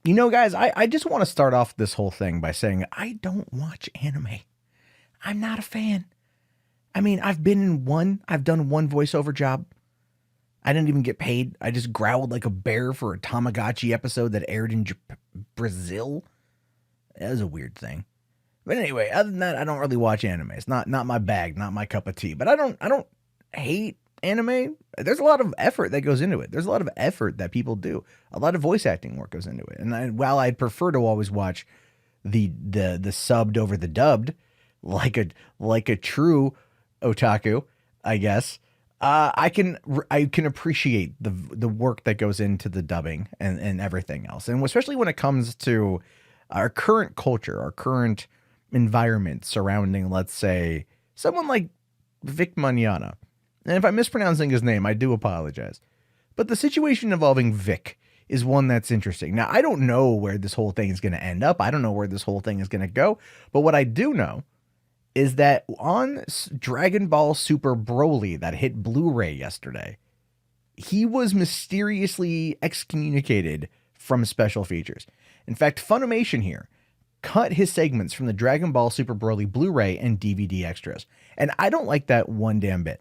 You know, guys, I just want to start off this whole thing by saying I don't watch anime. I'm not a fan. I mean, I've done one voiceover job. I didn't even get paid. I just growled like a bear for a Tamagotchi episode that aired in Brazil. That was a weird thing. But anyway, other than that, I don't really watch anime. It's not my bag, not my cup of tea. But I don't hate anime. There's a lot of effort that goes into it. There's a lot of effort that people do. A lot of voice acting work goes into it. And while I'd prefer to always watch the subbed over the dubbed, like a true otaku, I guess, I can appreciate the work that goes into the dubbing and everything else, and especially when it comes to our current culture, our current environment surrounding, let's say, someone like Vic Mignogna. And if I'm mispronouncing his name, I do apologize. But the situation involving Vic is one that's interesting. Now, I don't know where this whole thing is going to end up. I don't know where this whole thing is going to go. But what I do know is that on Dragon Ball Super Broly that hit Blu-ray yesterday, he was mysteriously excommunicated from special features. In fact, Funimation here cut his segments from the Dragon Ball Super Broly Blu-ray and DVD extras. And I don't like that one damn bit.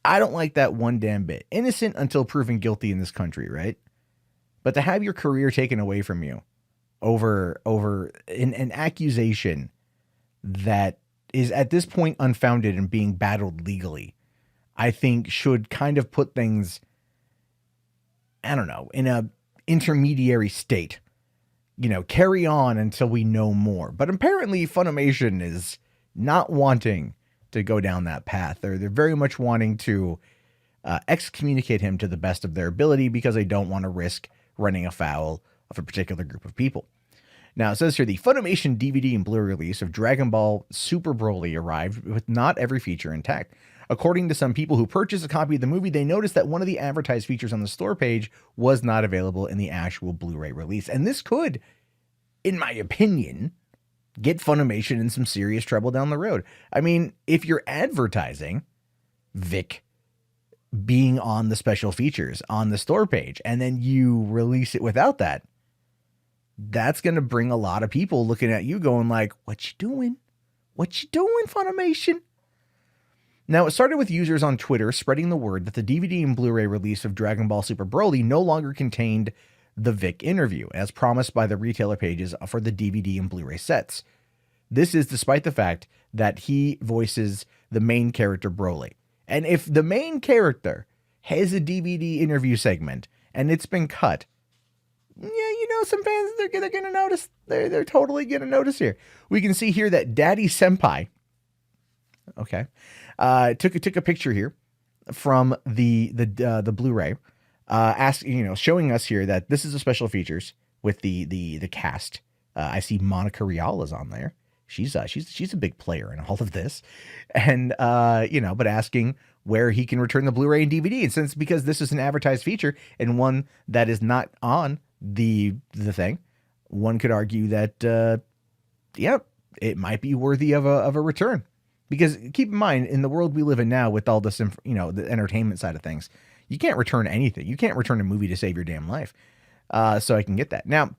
I don't like that one damn bit. Innocent until proven guilty in this country, right? But to have your career taken away from you over an accusation that is at this point unfounded and being battled legally, I think should kind of put things, I don't know, in a intermediary state. You know, carry on until we know more. But apparently Funimation is not wanting to go down that path. They're very much wanting to excommunicate him to the best of their ability because they don't want to risk running afoul of a particular group of people. Now, it says here, the Funimation DVD and Blu-ray release of Dragon Ball Super Broly arrived with not every feature intact. According to some people who purchased a copy of the movie, they noticed that one of the advertised features on the store page was not available in the actual Blu-ray release. And this could, in my opinion, get Funimation in some serious trouble down the road. I mean, if you're advertising Vic being on the special features on the store page and then you release it without that, that's going to bring a lot of people looking at you going like, what you doing? What you doing, Funimation? Now, it started with users on Twitter spreading the word that the DVD and Blu-ray release of Dragon Ball Super Broly no longer contained the Vic interview, as promised by the retailer pages for the DVD and Blu-ray sets. This is despite the fact that he voices the main character Broly. And if the main character has a DVD interview segment and it's been cut, yeah, you know, some fans, they're going to notice. They're totally going to notice here. We can see here that Daddy Senpai, okay, took a picture here from the Blu-ray, showing us here that this is a special features with the cast. I see Monica Rial is on there. She's a big player in all of this, and but asking where he can return the Blu-ray and DVD, and because this is an advertised feature and one that is not on the thing, one could argue that it might be worthy of a return. Because keep in mind, in the world we live in now, with all this, the entertainment side of things, you can't return anything. You can't return a movie to save your damn life. So I can get that. Now,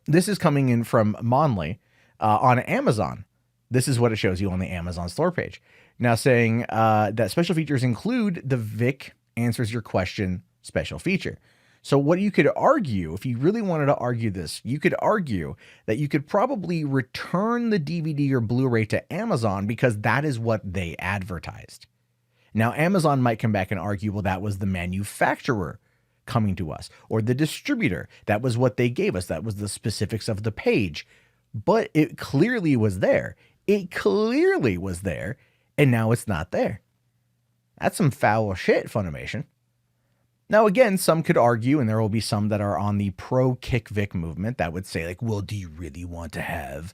this is coming in from Monley on Amazon. This is what it shows you on the Amazon store page. Now saying that special features include the Vic Answers Your Question special feature. So what you could argue, if you really wanted to argue this, you could argue that you could probably return the DVD or Blu-ray to Amazon because that is what they advertised. Now, Amazon might come back and argue, well, that was the manufacturer coming to us, or the distributor. That was what they gave us. That was the specifics of the page. But it clearly was there. It clearly was there, and now it's not there. That's some foul shit, Funimation. Now, again, some could argue, and there will be some that are on the pro-Kick Vic movement that would say, like, well, do you really want to have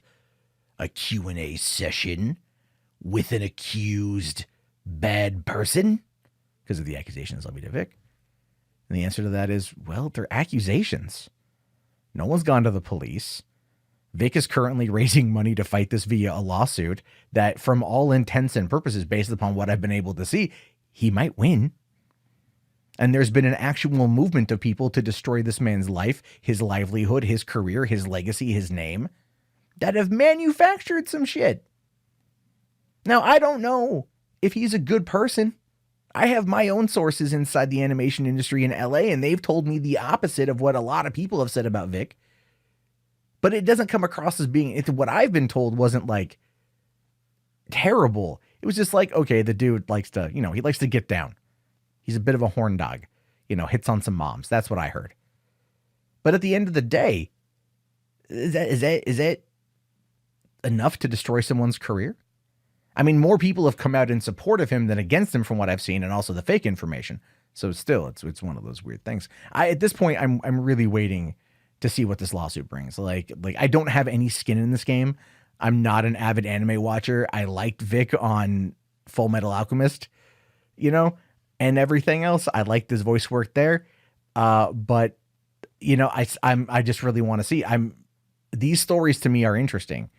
a Q&A session with an accused bad person because of the accusations levied at Vic? And the answer to that is, well, they're accusations. No one's gone to the police. Vic is currently raising money to fight this via a lawsuit that, from all intents and purposes, based upon what I've been able to see, he might win. And there's been an actual movement of people to destroy this man's life, his livelihood, his career, his legacy, his name, that have manufactured some shit. Now, I don't know if he's a good person. I have my own sources inside the animation industry in LA, and they've told me the opposite of what a lot of people have said about Vic. But it doesn't come across as being, what I've been told wasn't like terrible. It was just like, okay, the dude likes to, he likes to get down. He's a bit of a horn dog, hits on some moms. That's what I heard. But at the end of the day, is that enough to destroy someone's career? I mean, more people have come out in support of him than against him from what I've seen, and also the fake information. So still, it's one of those weird things. At this point, I'm really waiting to see what this lawsuit brings. Like I don't have any skin in this game. I'm not an avid anime watcher. I liked Vic on Full Metal Alchemist, and everything else. I liked his voice work there. But I just really want to see. These stories to me are interesting,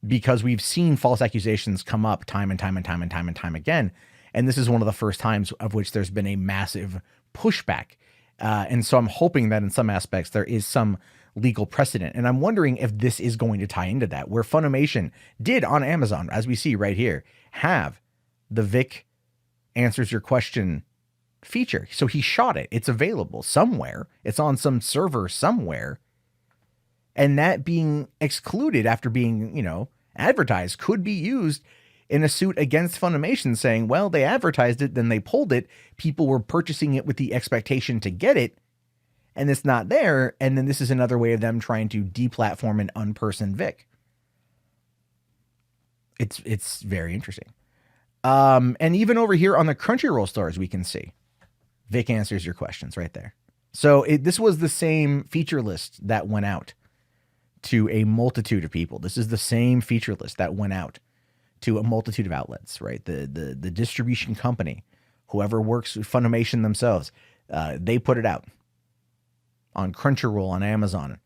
because we've seen false accusations come up time and time again. And this is one of the first times of which there's been a massive pushback. And so I'm hoping that in some aspects there is some legal precedent. And I'm wondering if this is going to tie into that, where Funimation did on Amazon, as we see right here, have the Vic Answers Your Question feature. So he shot it. It's available somewhere. It's on some server somewhere. And that being excluded after being, advertised could be used in a suit against Funimation, saying, well, they advertised it, then they pulled it. People were purchasing it with the expectation to get it, and it's not there. And then this is another way of them trying to deplatform and unperson Vic. It's very interesting. And even over here on the Crunchyroll stores, we can see Vic Answers Your Questions right there. So this was the same feature list that went out to a multitude of people. This is the same feature list that went out to a multitude of outlets, right? The distribution company, whoever works with Funimation themselves, they put it out on Crunchyroll, on Amazon,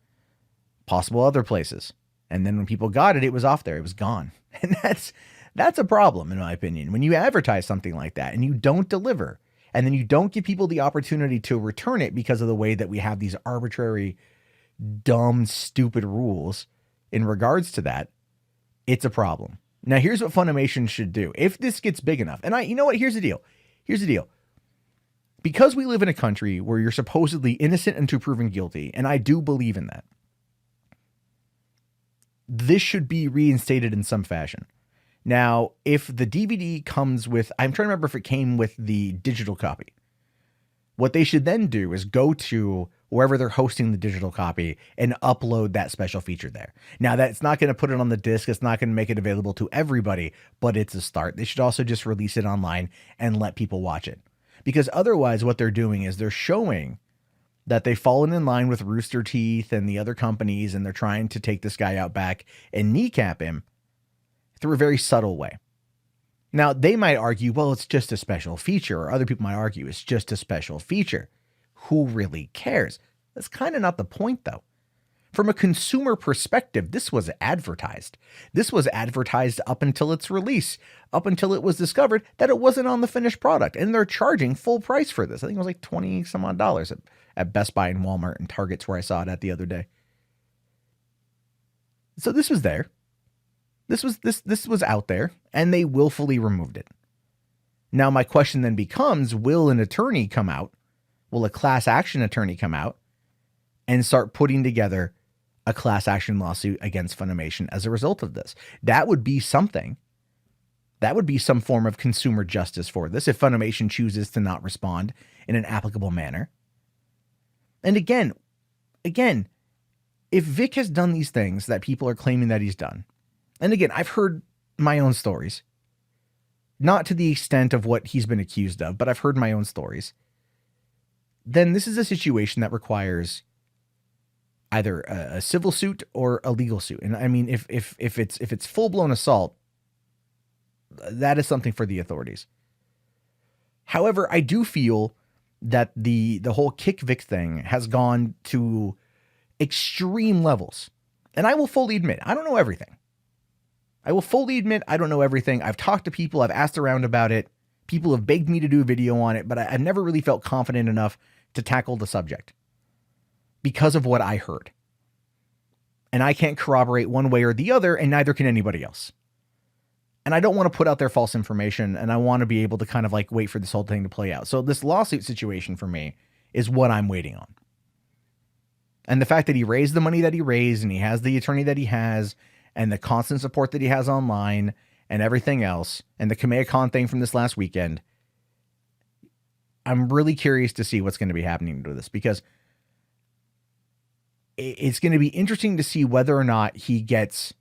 possible other places. And then when people got it, it was off there. It was gone. And that's a problem, in my opinion. When you advertise something like that and you don't deliver, and then you don't give people the opportunity to return it because of the way that we have these arbitrary, dumb, stupid rules in regards to that, it's a problem. Now, here's what Funimation should do. If this gets big enough, and here's the deal. Because we live in a country where you're supposedly innocent until proven guilty, and I do believe in that, this should be reinstated in some fashion. Now, if the DVD comes with, I'm trying to remember if it came with the digital copy. What they should then do is go to wherever they're hosting the digital copy and upload that special feature there. Now, that's not going to put it on the disc. It's not going to make it available to everybody, but it's a start. They should also just release it online and let people watch it. Because otherwise, what they're doing is they're showing that they've fallen in line with Rooster Teeth and the other companies, and they're trying to take this guy out back and kneecap him through a very subtle way. Now, they might argue, well, it's just a special feature, or other people might argue it's just a special feature. Who really cares? That's kind of not the point, though. From a consumer perspective, this was advertised. This was advertised up until its release, up until it was discovered that it wasn't on the finished product, and they're charging full price for this. I think it was like $20 some odd at Best Buy and Walmart and Targets, where I saw it at the other day. So this was there. This was out there, and they willfully removed it. Now, my question then becomes, will an attorney come out? Will a class action attorney come out and start putting together a class action lawsuit against Funimation as a result of this? That would be something. That would be some form of consumer justice for this if Funimation chooses to not respond in an applicable manner. And again, if Vic has done these things that people are claiming that he's done, and again, I've heard my own stories, not to the extent of what he's been accused of, but I've heard my own stories, then this is a situation that requires either a civil suit or a legal suit. And I mean, if it's full-blown assault, that is something for the authorities. However, I do feel that the whole Kick Vic thing has gone to extreme levels. And I will fully admit, I don't know everything. I will fully admit I don't know everything. I've talked to people. I've asked around about it. People have begged me to do a video on it, but I've never really felt confident enough to tackle the subject because of what I heard. And I can't corroborate one way or the other, and neither can anybody else. And I don't want to put out there false information, and I want to be able to kind of like wait for this whole thing to play out. So this lawsuit situation for me is what I'm waiting on. And the fact that he raised the money that he raised, and he has the attorney that he has, and the constant support that he has online, and everything else, and the Kamea thing from this last weekend, I'm really curious to see what's going to be happening to this, because it's going to be interesting to see whether or not he gets,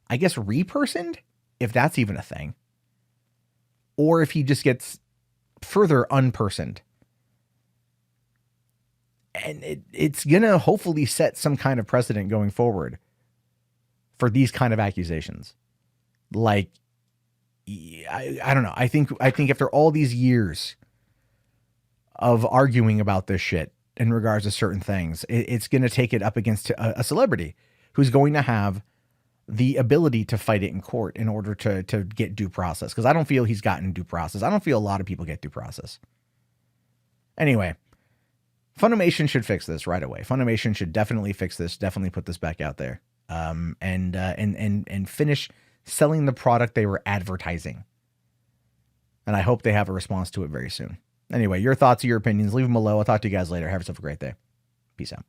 I guess, repersoned, if that's even a thing, or if he just gets further unpersoned. And it's going to hopefully set some kind of precedent going forward for these kind of accusations. Like, I don't know. I think after all these years of arguing about this shit in regards to certain things, it's going to take it up against a celebrity who's going to have the ability to fight it in court in order to get due process. Because I don't feel he's gotten due process. I don't feel a lot of people get due process. Anyway, Funimation should fix this right away. Funimation should definitely fix this. Definitely put this back out there, and finish selling the product they were advertising. And I hope they have a response to it very soon. Anyway, your thoughts, your opinions, leave them below. I'll talk to you guys later. Have yourself a great day. Peace out.